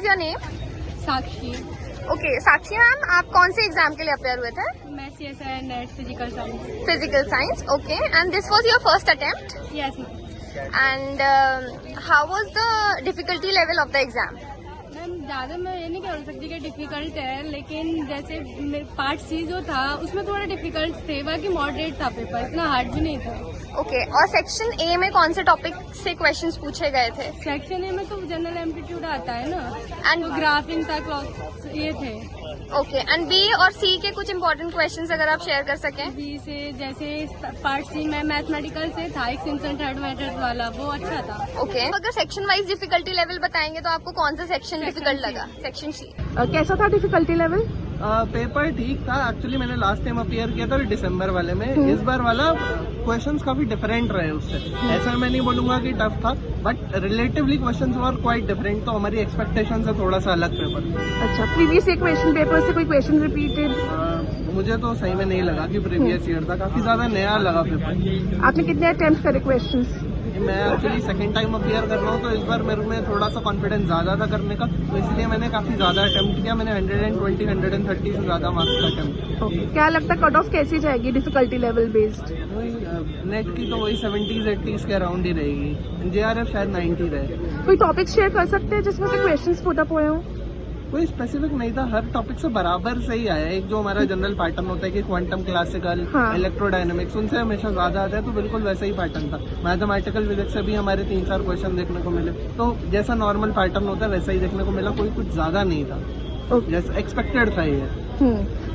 Is your name? Sakshi. Okay Sakshi ma'am, आप कौन से एग्जाम के लिए अपेयर हुए थे? मैं CSI net physical science. Physical science, okay, and this was your first attempt? Yes and how was the difficulty level of the exam? Ma'am, ज़्यादा मैं ये नहीं कह सकती कि डिफिकल्ट है, लेकिन जैसे पार्ट सी जो था उसमें थोड़ा डिफिकल्ट थे, बाकी मॉडरेट था पेपर, इतना हार्ड भी नहीं था। ओके, और सेक्शन ए में कौन से टॉपिक से क्वेश्चंस पूछे गए थे? सेक्शन ए में तो जनरल एप्टीट्यूड आता है ना, एंड तो ग्राफिंग तक ये थे। ओके, एंड बी और सी के कुछ इंपॉर्टेंट क्वेश्चंस अगर आप शेयर कर सकें? बी से जैसे पार्ट सी में मैथमेटिकल से था एक सिंसन थर्ड मेथड वाला, वो अच्छा था। ओके, अगर सेक्शन वाइज डिफिकल्टी लेवल बताएंगे तो आपको कौन सा सेक्शन डिफिकल्ट लगा? Section C. कैसा था डिफिकल्टी लेवल? पेपर ठीक था। एक्चुअली मैंने लास्ट टाइम अपियर किया था दिसंबर वाले में। इस बार वाला क्वेश्चंस काफी डिफरेंट रहे उससे। ऐसा मैं नहीं बोलूंगा कि टफ था, but relatively questions were quite different, तो हमारी एक्सपेक्टेशन से थोड़ा सा अलग पेपर। अच्छा, प्रीवियस क्वेश्चन पेपर से कोई क्वेश्चन रिपीटेड? मुझे तो सही में नहीं लगा कि प्रीवियस ईयर था, काफी ज्यादा नया लगा पेपर। आपने कितने अटेम्प्ट करे क्वेश्चंस? मैं एक्चुअली सेकंड टाइम अपियर कर रहा हूँ, तो इस बार मेरे में थोड़ा सा कॉन्फिडेंस ज्यादा था करने का, तो इसलिए मैंने काफी ज्यादा अटेम्प्ट किया। मैंने 120 130 से ज्यादा मार्क्स का अटेम्प्ट। ओके, क्या लगता है कट ऑफ कैसी जाएगी डिफिकल्टी लेवल बेस्ड? नेट की तो वही 70s 80s के अराउंड ही रहेगी। JRF शायद 90 रहे। कोई टॉपिक शेयर कर सकते हैं जिसमें से क्वेश्चंस पुट अप हुए हों? कोई स्पेसिफिक नहीं था, हर टॉपिक से बराबर से ही आया। एक जो हमारा जनरल पैटर्न होता है कि क्वांटम क्लासिकल, हाँ। इलेक्ट्रोडायनेमिक्स, उनसे हमेशा ज्यादा आता है, तो बिल्कुल वैसा ही पैटर्न था। मैथमेटिकल फिजिक्स से भी हमारे 3-4 क्वेश्चन देखने को मिले, तो जैसा नॉर्मल पैटर्न होता है वैसा ही देखने को मिला, कोई कुछ ज्यादा नहीं था। ओके, जैसा एक्सपेक्टेड था ये।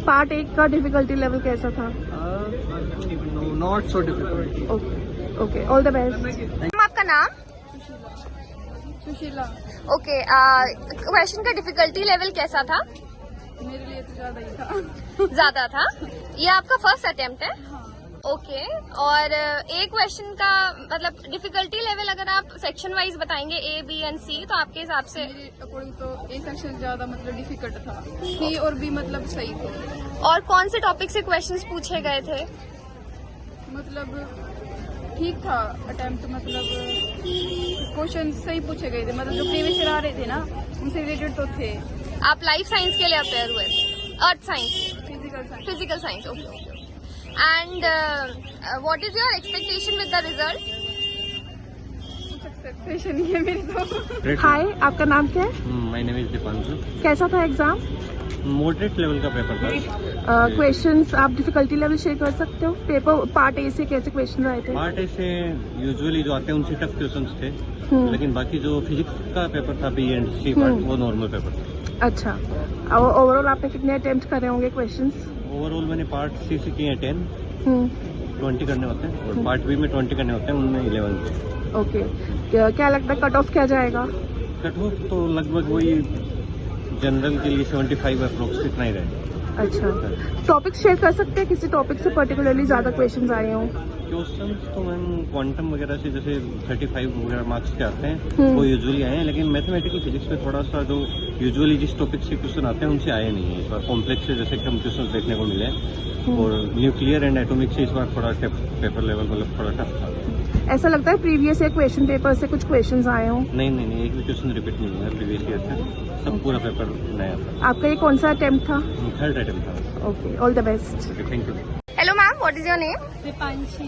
पार्ट 1 का डिफिकल्टी लेवल कैसा था? Not so difficult. Okay okay, all the best. Ma'am आपका नाम? सुशीला। ओके, क्वेश्चन का डिफिकल्टी लेवल कैसा था? मेरे लिए तो ज्यादा ही था। ज्यादा था? ये आपका फर्स्ट अटेम्प्ट है? ओके, और एक क्वेश्चन का मतलब डिफिकल्टी लेवल अगर आप सेक्शन वाइज बताएंगे A, B एंड C, तो आपके हिसाब से? मेरे अकॉर्डिंग तो ए सेक्शन ज्यादा मतलब डिफिकल्ट था, सी और बी मतलब सही थे। और कौन से टॉपिक से क्वेश्चंस पूछे गए थे? मतलब ठीक था अटेम्प्ट, मतलब क्वेश्चन सही पूछे गए थे, मतलब जो प्रीवियस ईयर आ रहे थे ना उनसे रिलेटेड तो थे। आप लाइफ साइंस के लिए अपेयर हुए थे? Earth science? Physical science. Physical science, okay. And what is your expectation with the result? कुछ एक्सपेक्टेशन नहीं है मेरी तो। हाय, आपका नाम क्या है? My name is Deepanshu. कैसा था एग्जाम? मॉडरेट लेवल का पेपर था। क्वेश्चंस आप डिफिकल्टी लेवल शेयर कर सकते हो? पेपर पार्ट ए से कैसे क्वेश्चन आए थे? पार्ट ए से यूजुअली जो आते हैं उनसे टफ क्वेश्चंस थे, लेकिन बाकी जो फिजिक्स का पेपर था B एंड C पार्ट, वो नॉर्मल पेपर था। अच्छा, और ओवरऑल आपने कितने अटेम्प्ट करे होंगे क्वेश्चंस? ओवरऑल मैंने पार्ट C से किए 10, हम्म, 20 करने होते हैं, और पार्ट B में 20 करने होते हैं, उनमें 11 थे। ओके, क्या लगता है कट ऑफ क्या जाएगा? कट ऑफ तो लगभग वही जनरल के लिए 75 अप्रोक्स इतना ही रहे। अच्छा, टॉपिक शेयर कर सकते हैं किसी टॉपिक से पर्टिकुलरली ज्यादा क्वेश्चंस आए हों? क्वेश्चंस तो मैम क्वांटम वगैरह से जैसे 35 वगैरह मार्क्स के आते हैं, वो यूजुअली आए हैं, लेकिन मैथमेटिकल फिजिक्स में थोड़ा सा जो यूजुअली जिस टॉपिक से क्वेश्चन आते हैं उनसे आए नहीं है इस बार। कॉम्प्लेक्स से जैसे कम क्वेश्चन देखने को मिले, और न्यूक्लियर एंड एटॉमिक से इस बार थोड़ा पेपर लेवल मतलब थोड़ा टफ था। ऐसा लगता है प्रीवियस ईयर क्वेश्चन पेपर से कुछ क्वेश्चंस आए हों? नहीं, एक भी क्वेश्चन रिपीट नहीं हुआ है प्रीवियस ईयर से, सब पूरा पेपर नया था। आपका ये कौन सा अटेम्प्ट था? थर्ड अटेम्प्ट था। Okay, all the best. Okay, thank you. Hello ma'am, what is your name? Deepanshi.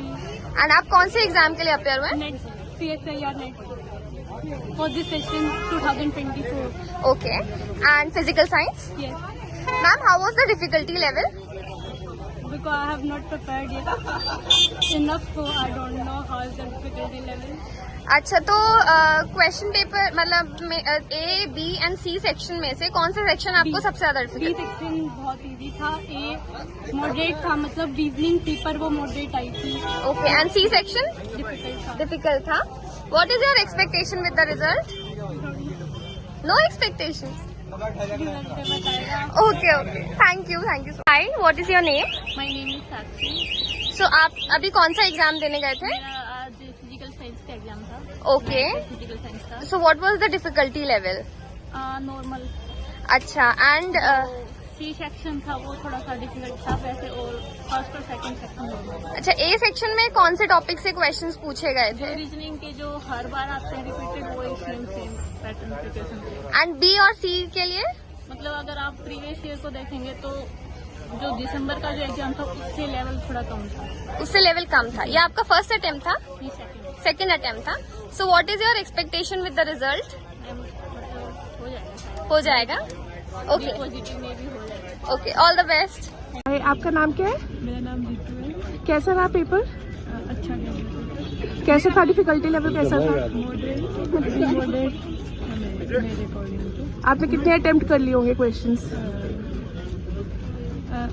And आप कौन से एग्जाम के लिए अपेयर हुए? NET CSI NET for this session 2024। Okay, and physical science? Yes, ma'am, how was the difficulty level? because I have not prepared yet enough, so I don't know how is the difficulty level. अच्छा, तो question paper मतलब A, B and C section में से कौन सा section आपको सबसे ज्यादा B डिफिकल्ट? सेक्शन बहुत इजी था, A मॉडरेट था, मतलब रीजनिंग थी पर वो मॉडरेट आई थी। Okay, and C section difficult था। डिफिकल्ट था। What is your expectation with the result? No expectation? बताएगा। Okay okay, thank you so. Hi, what is your name? My name is Sakshi. सो आप अभी कौन सा एग्जाम देने गए थे? मेरा आज फिजिकल साइंस का एग्जाम था। ओके, फिजिकल साइंस का so what was the difficulty level? Normal. अच्छा, एंड सी सेक्शन था वो थोड़ा सा डिफिकल्ट था वैसे, और फर्स्ट और सेकंड सेक्शन नॉर्मल। अच्छा, ए सेक्शन में कौन से टॉपिक से क्वेश्चंस पूछे गए थे? रीजनिंग के जो हर बार आते हैं रिपीटेड, वही सेम पैटर्न पे क्वेश्चन थे। एंड बी और सी के लिए? मतलब अगर आप प्रीवियस ईयर को देखेंगे तो जो दिसंबर का जो एग्जाम था उससे लेवल थोड़ा कम था। उससे लेवल कम था। ये आपका फर्स्ट अटेम्प्ट था? ये सेकंड सेकंड अटेम्प्ट था। So what is your expectation with the result? हो जाएगा, हो जाएगा? ओके पॉजिटिव में भी हो जाएगा। Okay, all the best. आपका नाम क्या है? मेरा नाम जीतू है। कैसा रहा पेपर? अच्छा गया, कैसा था? डिफिकल्टी लेवल कैसा था? मॉडरेट मेरे अकॉर्डिंग तो आपने कितने अटेम्प्ट कर लिए होंगे क्वेश्चंस?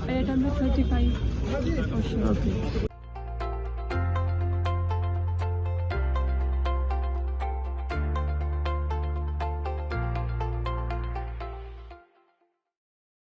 35 क्वेश्चन।